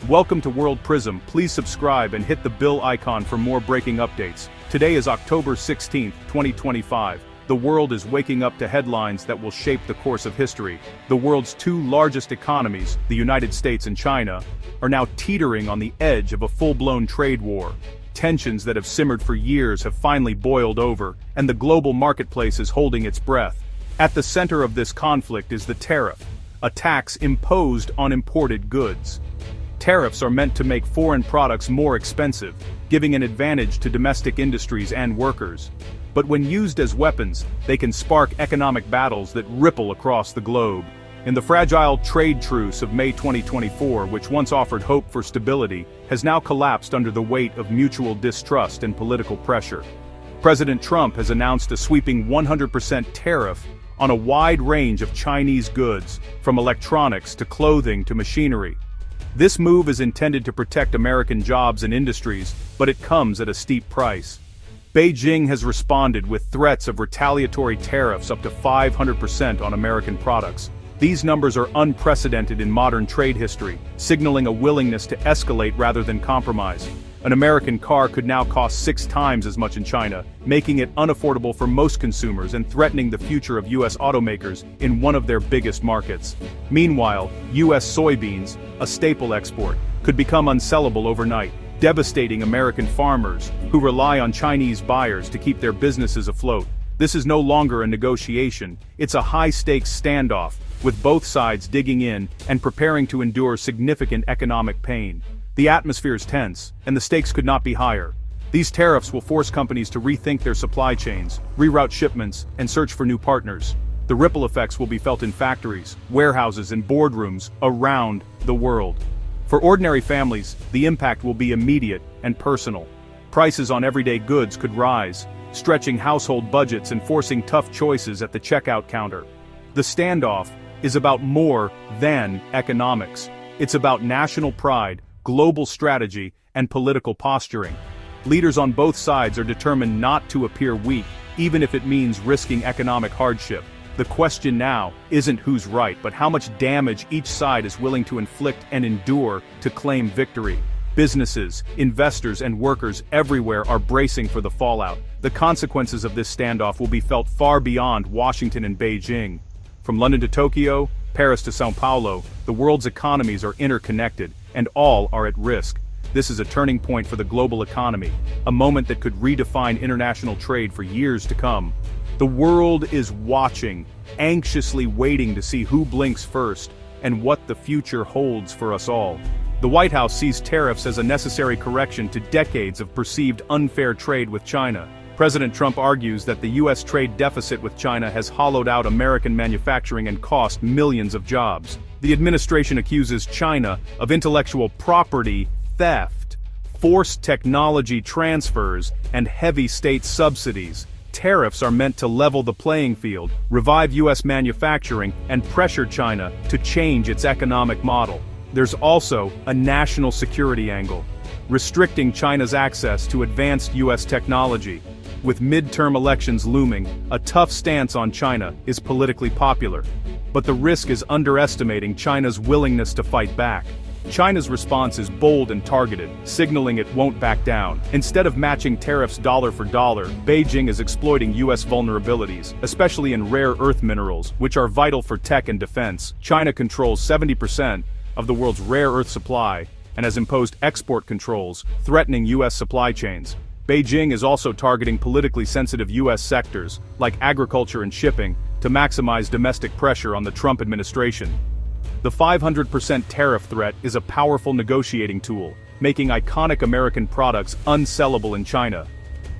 Welcome to World Prism. Please subscribe and hit the bell icon for more breaking updates. Today is October 16, 2025. The world is waking up to headlines that will shape the course of history. The world's two largest economies, the United States and China, are now teetering on the edge of a full-blown trade war. Tensions that have simmered for years have finally boiled over, and the global marketplace is holding its breath. At the center of this conflict is the tariff, a tax imposed on imported goods. Tariffs are meant to make foreign products more expensive, giving an advantage to domestic industries and workers. But when used as weapons, they can spark economic battles that ripple across the globe. In the fragile trade truce of May 2024, which once offered hope for stability, has now collapsed under the weight of mutual distrust and political pressure. President Trump has announced a sweeping 100% tariff on a wide range of Chinese goods, from electronics to clothing to machinery. This move is intended to protect American jobs and industries, but it comes at a steep price. Beijing has responded with threats of retaliatory tariffs up to 500% on American products. These numbers are unprecedented in modern trade history, signaling a willingness to escalate rather than compromise. An American car could now cost 6 times as much in China, making it unaffordable for most consumers and threatening the future of U.S. automakers in one of their biggest markets. Meanwhile, U.S. soybeans, a staple export, could become unsellable overnight, devastating American farmers who rely on Chinese buyers to keep their businesses afloat. This is no longer a negotiation, it's a high-stakes standoff, with both sides digging in and preparing to endure significant economic pain. The atmosphere is tense, and the stakes could not be higher. These tariffs will force companies to rethink their supply chains, reroute shipments, and search for new partners. The ripple effects will be felt in factories, warehouses, and boardrooms around the world. For ordinary families, the impact will be immediate and personal. Prices on everyday goods could rise, stretching household budgets and forcing tough choices at the checkout counter. The standoff is about more than economics. It's about national pride, global strategy, and political posturing. Leaders on both sides are determined not to appear weak, even if it means risking economic hardship. The question now isn't who's right, but how much damage each side is willing to inflict and endure to claim victory. Businesses, investors, and workers everywhere are bracing for the fallout. The consequences of this standoff will be felt far beyond Washington and Beijing. From London to Tokyo, Paris to São Paulo, the world's economies are interconnected, and all are at risk. This is a turning point for the global economy, a moment that could redefine international trade for years to come. The world is watching, anxiously waiting to see who blinks first, and what the future holds for us all. The White House sees tariffs as a necessary correction to decades of perceived unfair trade with China. President Trump argues that the U.S. trade deficit with China has hollowed out American manufacturing and cost millions of jobs. The administration accuses China of intellectual property theft, forced technology transfers, and heavy state subsidies. Tariffs are meant to level the playing field, revive U.S. manufacturing, and pressure China to change its economic model. There's also a national security angle, restricting China's access to advanced U.S. technology. With midterm elections looming, a tough stance on China is politically popular. But the risk is underestimating China's willingness to fight back. China's response is bold and targeted, signaling it won't back down. Instead of matching tariffs dollar for dollar, Beijing is exploiting U.S. vulnerabilities, especially in rare earth minerals, which are vital for tech and defense. China controls 70% of the world's rare earth supply and has imposed export controls, threatening U.S. supply chains. Beijing is also targeting politically sensitive U.S. sectors, like agriculture and shipping, to maximize domestic pressure on the Trump administration. The 500% tariff threat is a powerful negotiating tool, making iconic American products unsellable in China.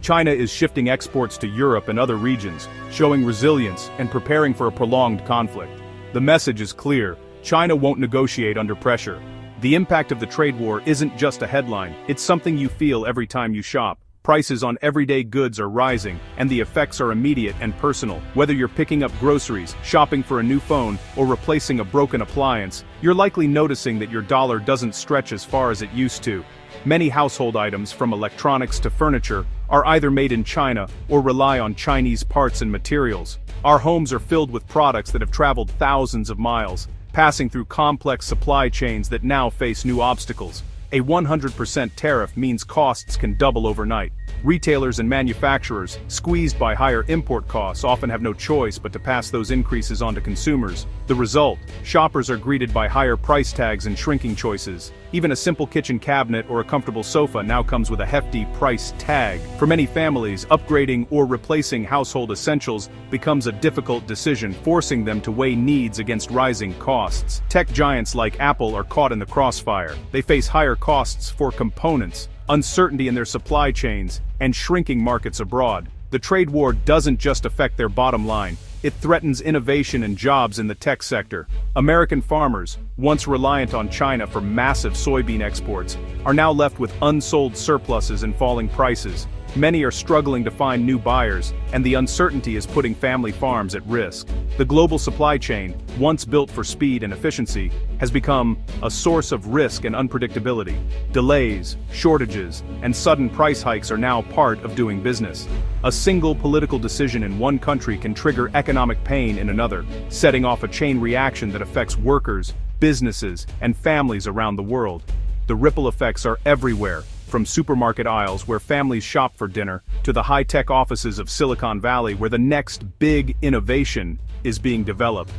China is shifting exports to Europe and other regions, showing resilience and preparing for a prolonged conflict. The message is clear: China won't negotiate under pressure. The impact of the trade war isn't just a headline, it's something you feel every time you shop. Prices on everyday goods are rising, and the effects are immediate and personal. Whether you're picking up groceries, shopping for a new phone, or replacing a broken appliance, you're likely noticing that your dollar doesn't stretch as far as it used to. Many household items, from electronics to furniture, are either made in China or rely on Chinese parts and materials. Our homes are filled with products that have traveled thousands of miles, passing through complex supply chains that now face new obstacles. A 100% tariff means costs can double overnight. Retailers and manufacturers, squeezed by higher import costs, often have no choice but to pass those increases on to consumers. The result: shoppers are greeted by higher price tags and shrinking choices. Even a simple kitchen cabinet or a comfortable sofa now comes with a hefty price tag. For many families, upgrading or replacing household essentials becomes a difficult decision, forcing them to weigh needs against rising costs. Tech giants like Apple are caught in the crossfire. They face higher costs for components, uncertainty in their supply chains, and shrinking markets abroad. The trade war doesn't just affect their bottom line, it threatens innovation and jobs in the tech sector. American farmers, once reliant on China for massive soybean exports, are now left with unsold surpluses and falling prices. Many are struggling to find new buyers, and the uncertainty is putting family farms at risk. The global supply chain, once built for speed and efficiency, has become a source of risk and unpredictability. Delays, shortages, and sudden price hikes are now part of doing business. A single political decision in one country can trigger economic pain in another, setting off a chain reaction that affects workers, businesses, and families around the world. The ripple effects are everywhere, from supermarket aisles where families shop for dinner, to the high-tech offices of Silicon Valley where the next big innovation is being developed.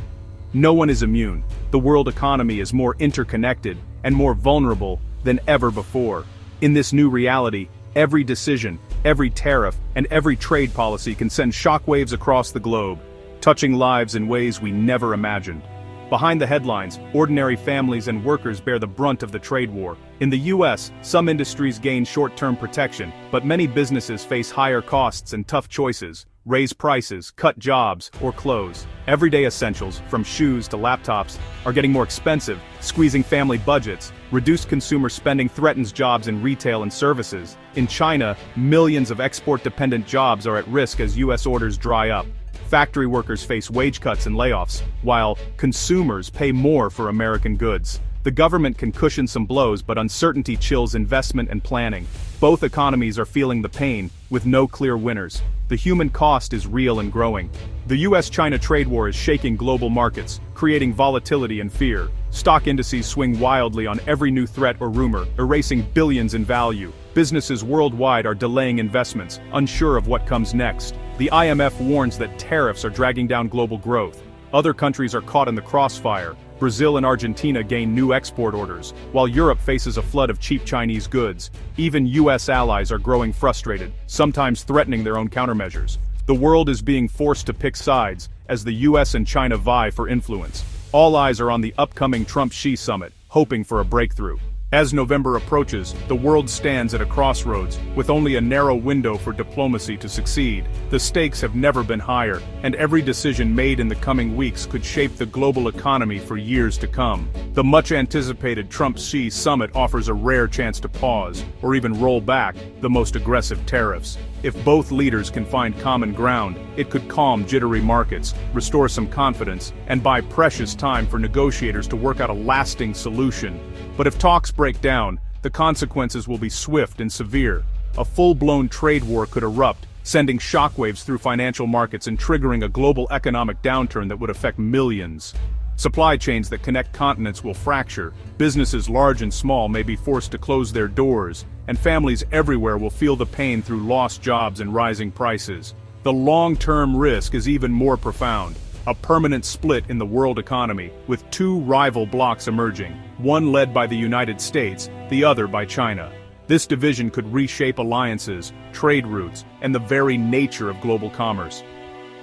No one is immune. The world economy is more interconnected and more vulnerable than ever before. In this new reality, every decision, every tariff, and every trade policy can send shockwaves across the globe, touching lives in ways we never imagined. Behind the headlines, ordinary families and workers bear the brunt of the trade war. In the US, some industries gain short-term protection, but many businesses face higher costs and tough choices: raise prices, cut jobs, or close. Everyday essentials, from shoes to laptops, are getting more expensive, squeezing family budgets. Reduced consumer spending threatens jobs in retail and services. In China, millions of export-dependent jobs are at risk as US orders dry up. Factory workers face wage cuts and layoffs, while consumers pay more for American goods. The government can cushion some blows, but uncertainty chills investment and planning. Both economies are feeling the pain, with no clear winners. The human cost is real and growing. The US-China trade war is shaking global markets, creating volatility and fear. Stock indices swing wildly on every new threat or rumor, erasing billions in value. Businesses worldwide are delaying investments, unsure of what comes next. The IMF warns that tariffs are dragging down global growth. Other countries are caught in the crossfire. Brazil and Argentina gain new export orders, while Europe faces a flood of cheap Chinese goods. Even US allies are growing frustrated, sometimes threatening their own countermeasures. The world is being forced to pick sides, as the US and China vie for influence. All eyes are on the upcoming Trump-Xi summit, hoping for a breakthrough. As November approaches, the world stands at a crossroads, with only a narrow window for diplomacy to succeed. The stakes have never been higher, and every decision made in the coming weeks could shape the global economy for years to come. The much-anticipated Trump-Xi summit offers a rare chance to pause, or even roll back, the most aggressive tariffs. If both leaders can find common ground, it could calm jittery markets, restore some confidence, and buy precious time for negotiators to work out a lasting solution. But if talks break down, the consequences will be swift and severe. A full-blown trade war could erupt, sending shockwaves through financial markets and triggering a global economic downturn that would affect millions. Supply chains that connect continents will fracture, businesses large and small may be forced to close their doors, and families everywhere will feel the pain through lost jobs and rising prices. The long-term risk is even more profound. A permanent split in the world economy, with two rival blocs emerging, one led by the United States, the other by China. This division could reshape alliances, trade routes, and the very nature of global commerce.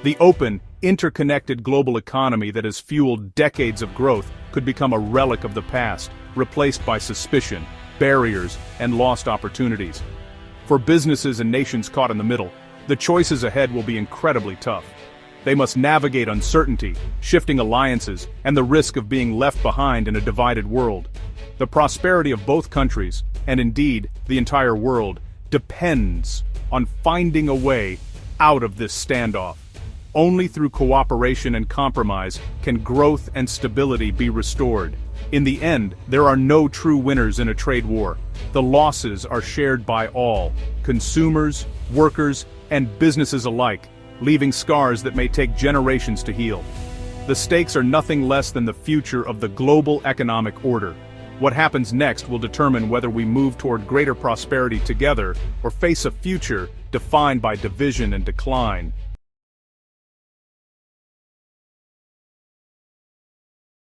The open, interconnected global economy that has fueled decades of growth could become a relic of the past, replaced by suspicion, barriers, and lost opportunities. For businesses and nations caught in the middle, the choices ahead will be incredibly tough. They must navigate uncertainty, shifting alliances, and the risk of being left behind in a divided world. The prosperity of both countries, and indeed the entire world, depends on finding a way out of this standoff. Only through cooperation and compromise can growth and stability be restored. In the end, there are no true winners in a trade war. The losses are shared by all, consumers, workers, and businesses alike, leaving scars that may take generations to heal. The stakes are nothing less than the future of the global economic order. What happens next will determine whether we move toward greater prosperity together or face a future defined by division and decline.